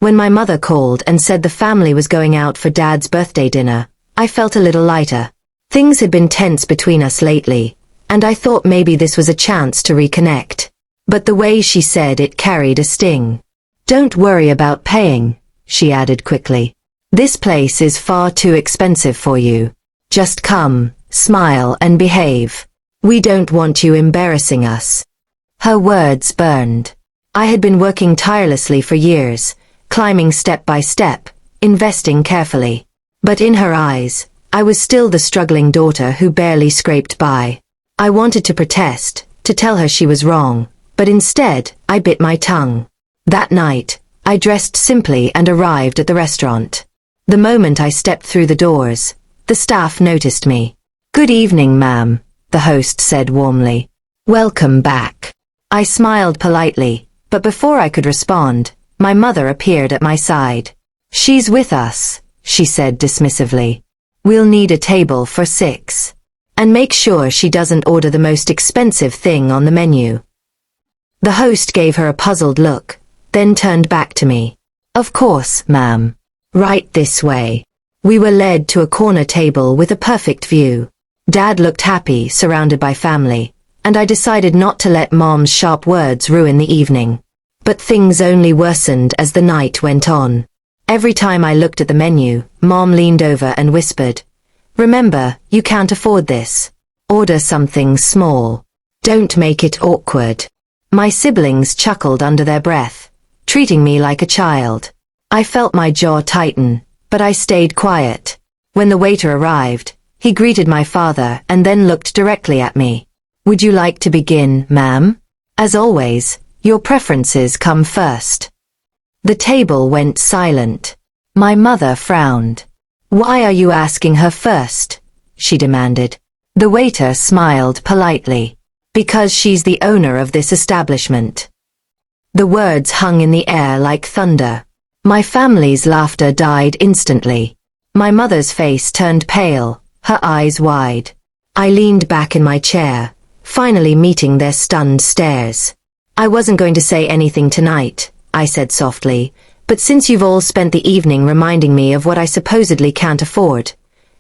When my mother called and said the family was going out for Dad's birthday dinner, I felt a little lighter. Things had been tense between us lately, and I thought maybe this was a chance to reconnect. But the way she said it carried a sting. "Don't worry about paying," she added quickly. "This place is far too expensive for you. Just come, smile and behave. We don't want you embarrassing us." Her words burned. I had been working tirelessly for years, climbing step by step, investing carefully. But in her eyes, I was still the struggling daughter who barely scraped by. I wanted to protest, to tell her she was wrong, but instead, I bit my tongue. That night, I dressed simply and arrived at the restaurant. The moment I stepped through the doors, the staff noticed me. "Good evening, ma'am," the host said warmly. "Welcome back." I smiled politely, but before I could respond, my mother appeared at my side. "She's with us," she said dismissively. "We'll need a table for 6. And make sure she doesn't order the most expensive thing on the menu." The host gave her a puzzled look, then turned back to me. "Of course, ma'am. Right this way." We were led to a corner table with a perfect view. Dad looked happy, surrounded by family, and I decided not to let Mom's sharp words ruin the evening. But things only worsened as the night went on. Every time I looked at the menu, Mom leaned over and whispered, "Remember, you can't afford this. Order something small. Don't make it awkward." My siblings chuckled under their breath, treating me like a child. I felt my jaw tighten, but I stayed quiet. When the waiter arrived, he greeted my father and then looked directly at me. "Would you like to begin, ma'am? As always, your preferences come first." The table went silent. My mother frowned. "Why are you asking her first?" she demanded. The waiter smiled politely. "Because she's the owner of this establishment." The words hung in the air like thunder. My family's laughter died instantly. My mother's face turned pale, her eyes wide. I leaned back in my chair, finally meeting their stunned stares. "I wasn't going to say anything tonight," I said softly, "but since you've all spent the evening reminding me of what I supposedly can't afford,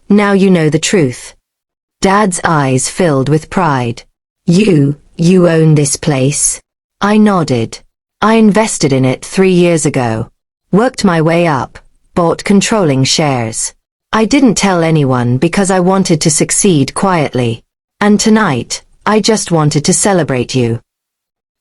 now you know the truth." Dad's eyes filled with pride. You own this place?" I nodded. "I invested in it 3 years ago. Worked my way up, bought controlling shares. I didn't tell anyone because I wanted to succeed quietly. And tonight, I just wanted to celebrate you."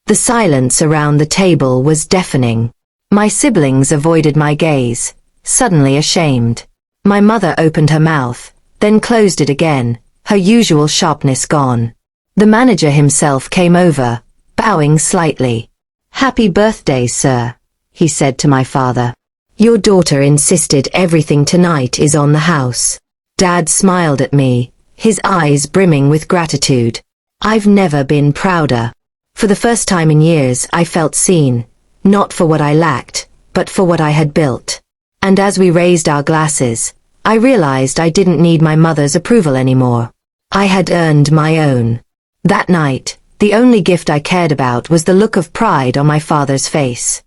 The silence around the table was deafening. My siblings avoided my gaze, suddenly ashamed. My mother opened her mouth, then closed it again, her usual sharpness gone. The manager himself came over, bowing slightly. "Happy birthday, sir," he said to my father. "Your daughter insisted everything tonight is on the house." Dad smiled at me, his eyes brimming with gratitude. I've never been prouder. For the first time in years I felt seen, not for what I lacked, but for what I had built. And as we raised our glasses, I realized I didn't need my mother's approval anymore. I had earned my own. That night, the only gift I cared about was the look of pride on my father's face.